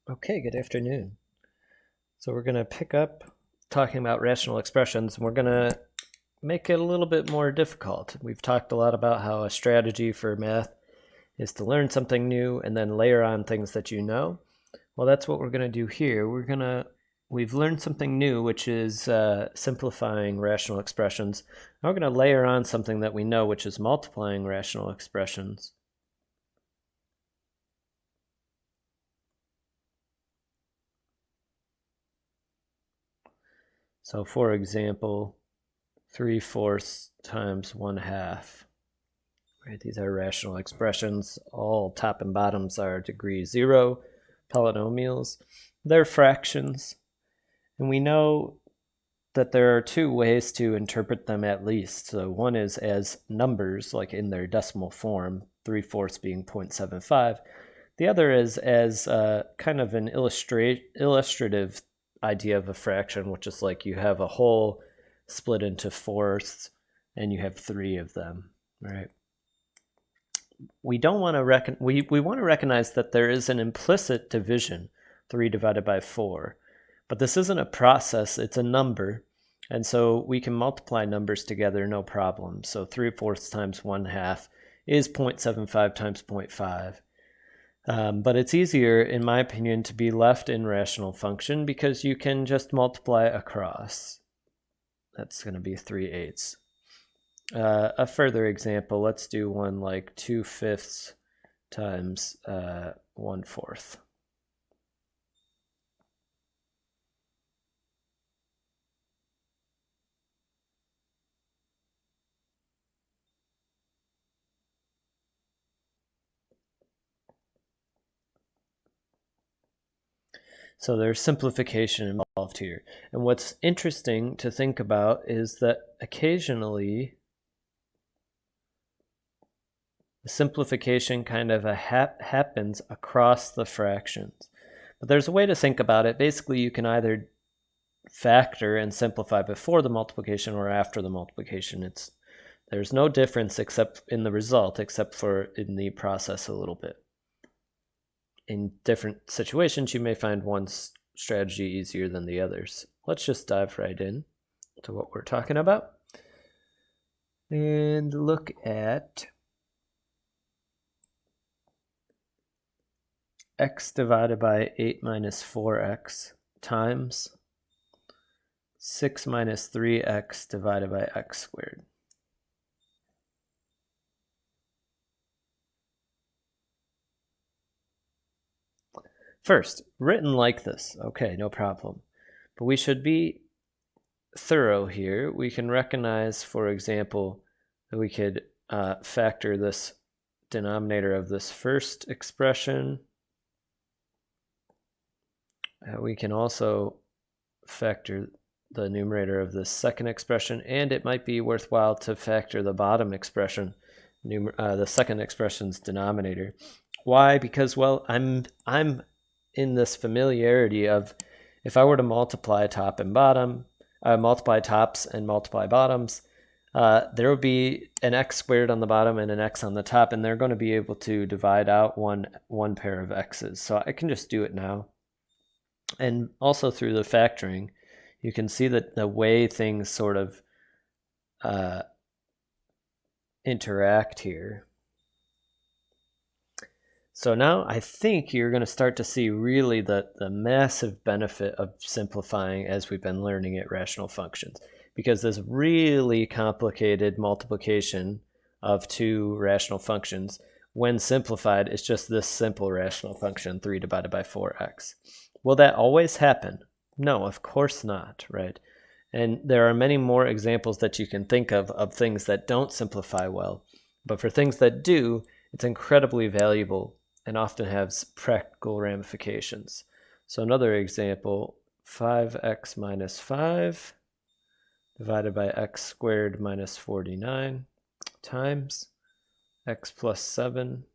Okay, good afternoon. So we're going to pick up talking about rational expressions, and we're going to make it a little bit more difficult. We've talked a lot about how a strategy for math is to learn something new and then layer on things that you know. Well, that's what we're going to do here. We've learned something new, which is simplifying rational expressions. Now we're going to layer on something that we know, which is multiplying rational expressions. So for example, 3/4 times 1/2. Right, these are rational expressions. All top and bottoms are degree 0 polynomials. They're fractions. And we know that there are two ways to interpret them at least. So one is as numbers, like in their decimal form, 3/4 being 0.75. The other is as kind of an illustrative idea of a fraction, which is like you have a whole split into fourths and you have three of them, right? We don't want to we want to recognize that there is an implicit division, 3 divided by 4. But this isn't a process, it's a number. And so we can multiply numbers together, no problem. So 3/4 times 1/2 is 0.75 times 0.5. But it's easier, in my opinion, to be left in rational function because you can just multiply across. That's going to be 3/8. A further example, let's do one like 2/5 times 1/4. So there's simplification involved here. And what's interesting to think about is that occasionally the simplification kind of happens across the fractions. But there's a way to think about it. Basically, you can either factor and simplify before the multiplication or after the multiplication. There's no difference except in the result, except for in the process a little bit. In different situations, you may find one strategy easier than the others. Let's just dive right in to what we're talking about and look at x divided by 8 minus 4x times 6 minus 3x divided by x squared. First, written like this, okay, no problem. But we should be thorough here. We can recognize, for example, that we could factor this denominator of this first expression. We can also factor the numerator of this second expression, and it might be worthwhile to factor the bottom expression, the second expression's denominator. Why? Because, well, I'm in this familiarity of if I were to multiply top and bottom, multiply tops and multiply bottoms, there would be an x squared on the bottom and an x on the top, and they're going to be able to divide out one pair of x's. So I can just do it now. And also through the factoring, you can see that the way things sort of interact here. So now I think you're going to start to see really the massive benefit of simplifying as we've been learning at rational functions. Because this really complicated multiplication of two rational functions, when simplified, is just this simple rational function, 3 divided by 4x. Will that always happen? No, of course not, right? And there are many more examples that you can think of things that don't simplify well. But for things that do, it's incredibly valuable and often has practical ramifications. So another example, 5x minus 5 divided by x squared minus 49 times x plus 7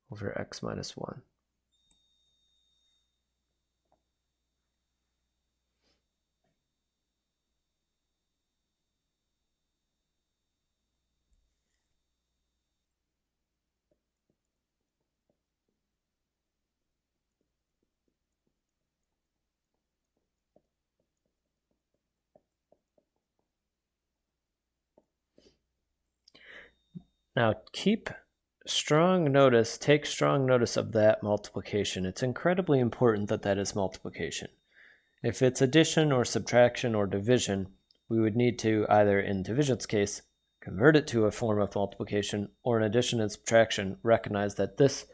over x minus 1. Now take strong notice of that multiplication. It's incredibly important that that is multiplication. If it's addition or subtraction or division, we would need to either, in division's case, convert it to a form of multiplication, or in addition and subtraction, recognize that this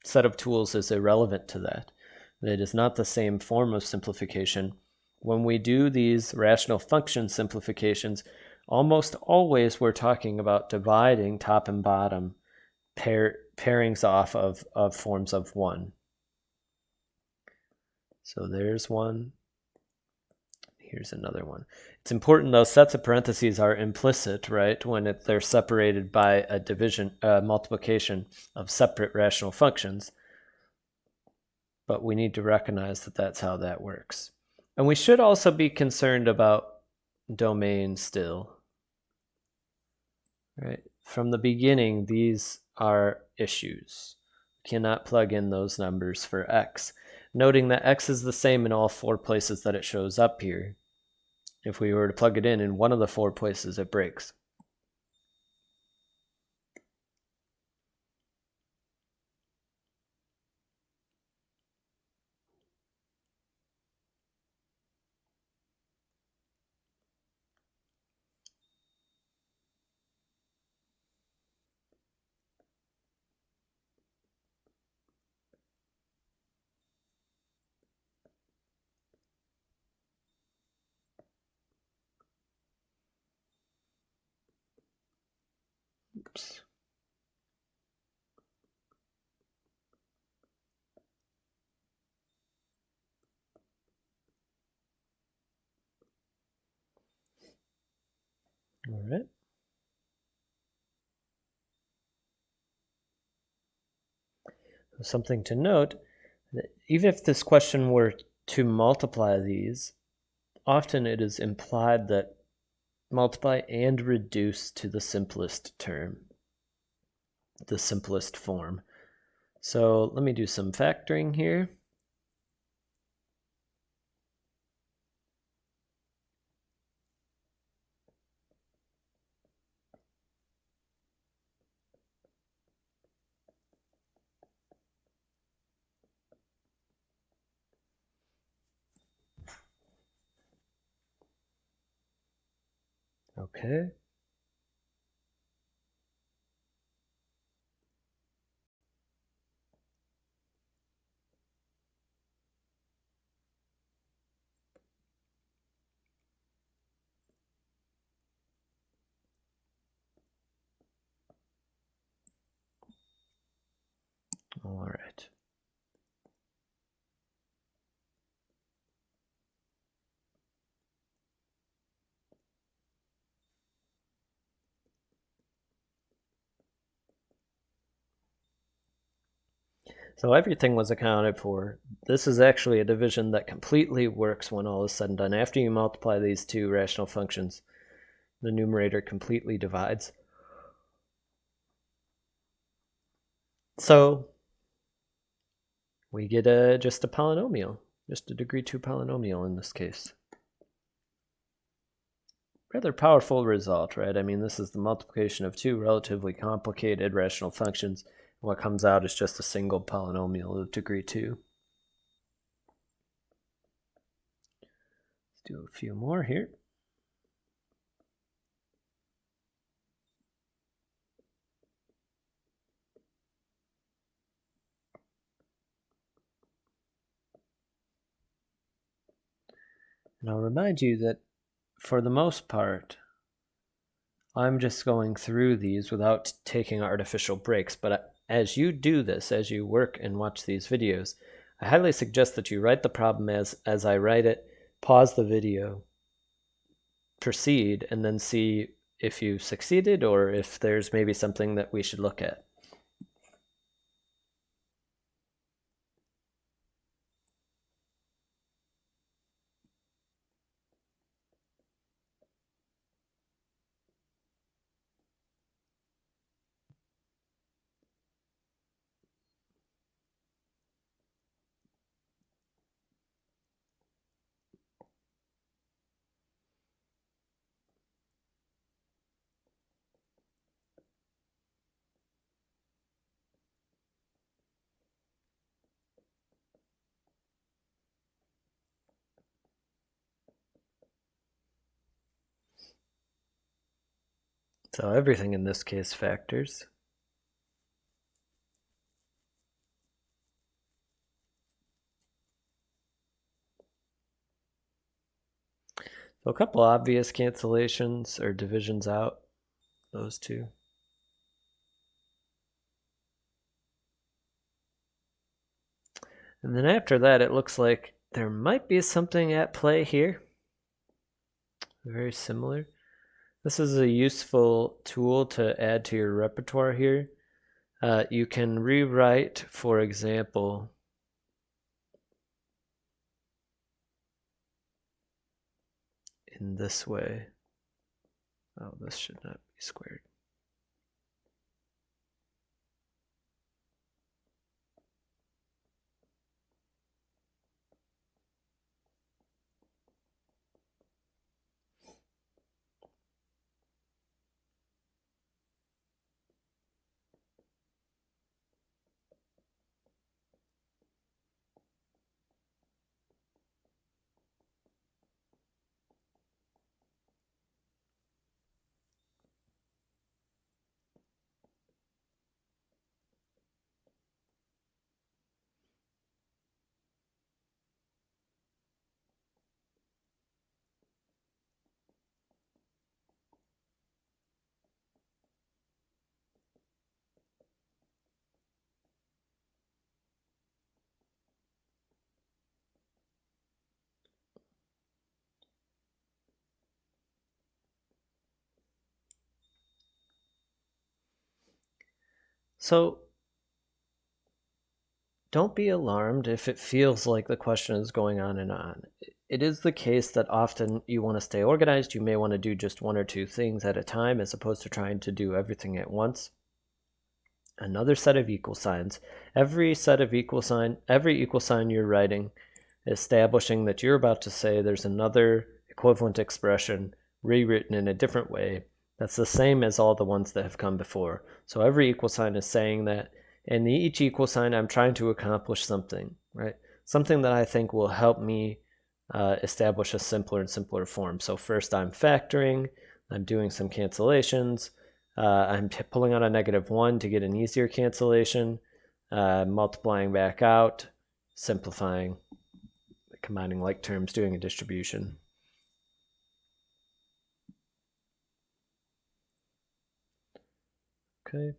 set of tools is irrelevant to that. It is not the same form of simplification. When we do these rational function simplifications, almost always we're talking about dividing top and bottom pairings off of forms of 1. So there's one. Here's another one. It's important those sets of parentheses are implicit, right, when they're separated by a division, multiplication of separate rational functions. But we need to recognize that that's how that works. And we should also be concerned about domain still. Right? From the beginning, these are issues. We cannot plug in those numbers for x. Noting that x is the same in all 4 places that it shows up here. If we were to plug it in one of the 4 places, it breaks. Oops. All right. Something to note, even if this question were to multiply these, often it is implied that multiply and reduce to the simplest term, the simplest form. So let me do some factoring here. Okay. All right. So everything was accounted for. This is actually a division that completely works when all is said and done. After you multiply these 2 rational functions, the numerator completely divides. So we get just a polynomial, just a degree 2 polynomial in this case. Rather powerful result, right? I mean, this is the multiplication of 2 relatively complicated rational functions. What comes out is just a single polynomial of degree 2. Let's do a few more here. And I'll remind you that for the most part, I'm just going through these without taking artificial breaks. But as you do this, as you work and watch these videos, I highly suggest that you write the problem as I write it, pause the video, proceed, and then see if you succeeded or if there's maybe something that we should look at. So everything in this case factors. So a couple obvious cancellations or divisions out, those two. And then after that, it looks like there might be something at play here. Very similar. This is a useful tool to add to your repertoire here. You can rewrite, for example, in this way. Oh, this should not be squared. So don't be alarmed if it feels like the question is going on and on. It is the case that often you want to stay organized. You may want to do just one or two things at a time as opposed to trying to do everything at once. Another set of equal signs. Every equal sign you're writing, establishing that you're about to say there's another equivalent expression rewritten in a different way that's the same as all the ones that have come before. So every equal sign is saying that, and each equal sign I'm trying to accomplish something, right? Something that I think will help me establish a simpler and simpler form. So first I'm factoring, I'm doing some cancellations, I'm pulling out a -1 to get an easier cancellation, multiplying back out, simplifying, combining like terms, doing a distribution. Okay.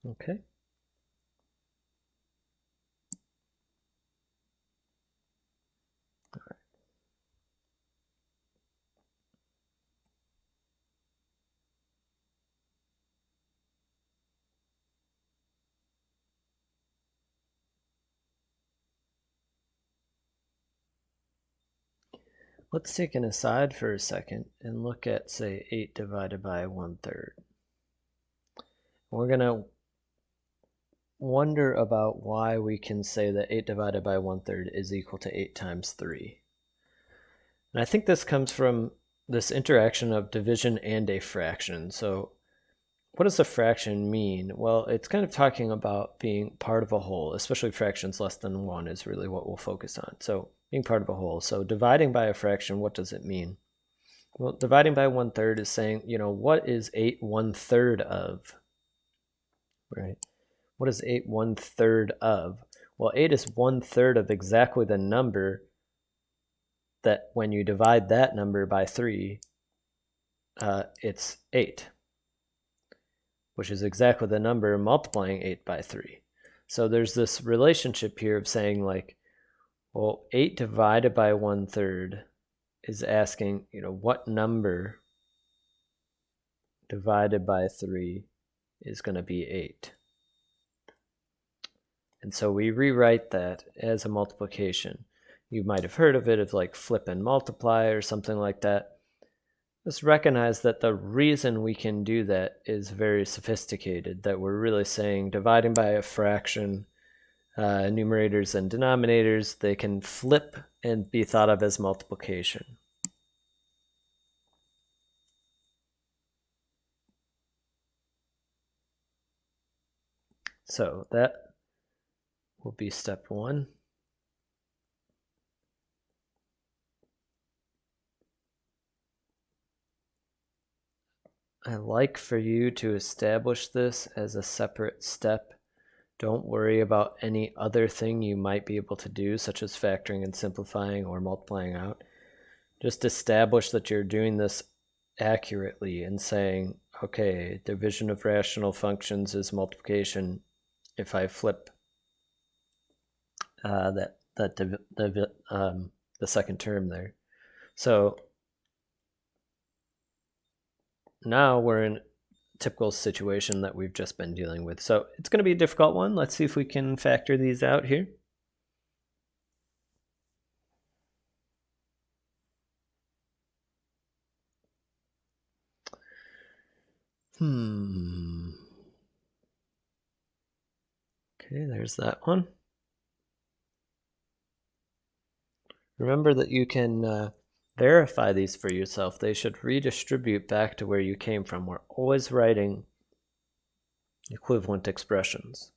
Okay. Let's take an aside for a second and look at, say, 8 divided by 1/3. We're going to wonder about why we can say that 8 divided by 1/3 is equal to 8 times 3. And I think this comes from this interaction of division and a fraction. So what does a fraction mean? Well, it's kind of talking about being part of a whole, especially fractions less than 1 is really what we'll focus on. So being part of a whole. So dividing by a fraction, what does it mean? Well, dividing by 1/3 is saying, what is 8 1/3 of? Right? What is 8 1/3 of? Well, 8 is 1/3 of exactly the number that when you divide that number by 3, it's 8. which is exactly the number multiplying 8 by 3. So there's this relationship here of saying like, well, 8 divided by 1/3 is asking, what number divided by 3 is going to be 8. And so we rewrite that as a multiplication. You might have heard of it as like flip and multiply or something like that. Just recognize that the reason we can do that is very sophisticated, that we're really saying dividing by a fraction, numerators and denominators, they can flip and be thought of as multiplication. So that will be step 1. I like for you to establish this as a separate step. Don't worry about any other thing you might be able to do, such as factoring and simplifying or multiplying out. Just establish that you're doing this accurately and saying, okay, division of rational functions is multiplication if I flip the second term there. So now we're in a typical situation that we've just been dealing with. So it's going to be a difficult one. Let's see if we can factor these out here. Okay, there's that one. Remember that you can verify these for yourself. They should redistribute back to where you came from. We're always writing equivalent expressions.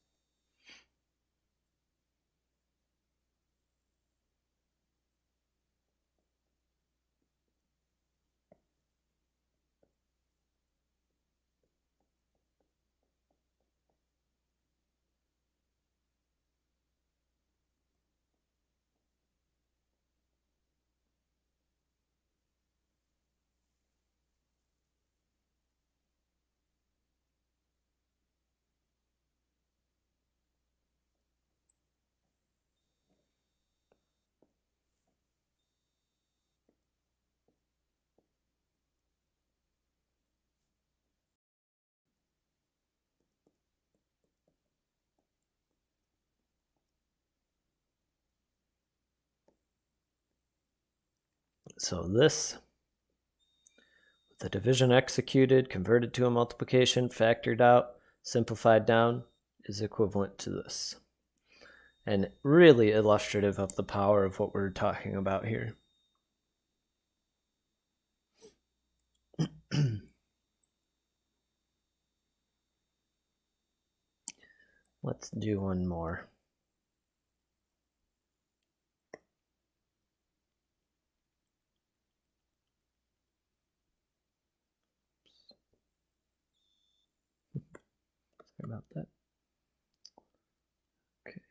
So this, the division executed, converted to a multiplication, factored out, simplified down, is equivalent to this. And really illustrative of the power of what we're talking about here. Let's do one more. Sorry about that. Okay.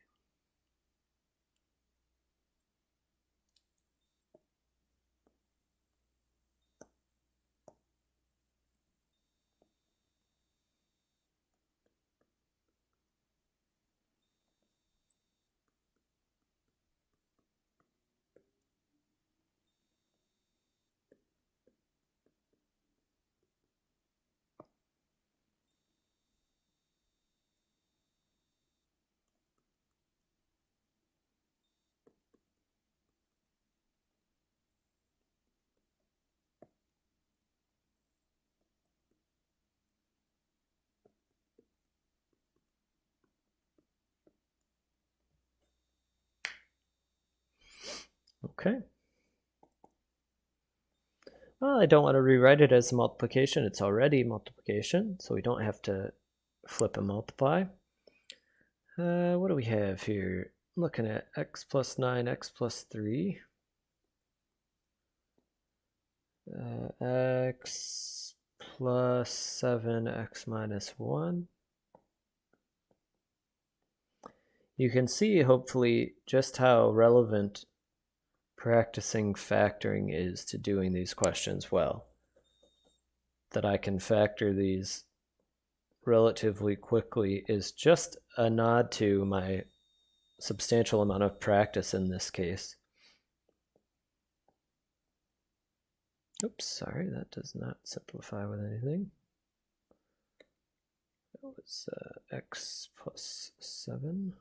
Okay. Well, I don't want to rewrite it as multiplication. It's already multiplication, so we don't have to flip and multiply. What do we have here? Looking at x plus 9, x plus 3. X plus 7, x minus 1. You can see, hopefully, just how relevant practicing factoring is to doing these questions well. That I can factor these relatively quickly is just a nod to my substantial amount of practice in this case. Oops, sorry, that does not simplify with anything. That was x plus 7.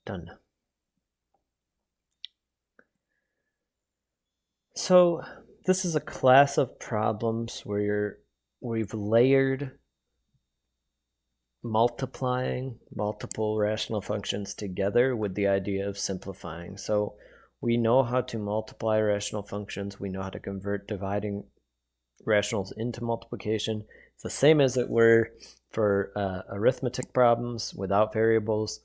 Done. So this is a class of problems where we've layered multiplying multiple rational functions together with the idea of simplifying. So we know how to multiply rational functions. We know how to convert dividing rationals into multiplication. It's the same as it were for arithmetic problems without variables.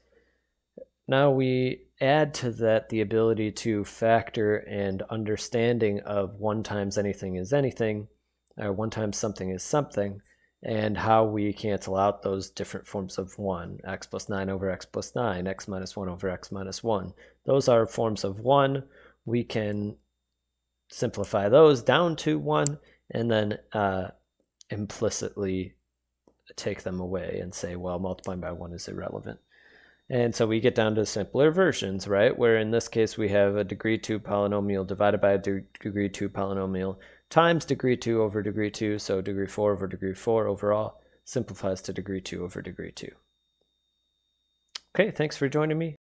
Now we add to that the ability to factor and understanding of 1 times anything is anything, or 1 times something is something, and how we cancel out those different forms of 1, x plus 9 over x plus 9, x minus 1 over x minus 1. Those are forms of 1. We can simplify those down to 1 and then implicitly take them away and say, well, multiplying by 1 is irrelevant. And so we get down to simpler versions, right? Where in this case we have a degree 2 polynomial divided by a degree 2 polynomial times degree 2 over degree 2. So degree 4 over degree 4 overall simplifies to degree 2 over degree 2. Okay, thanks for joining me.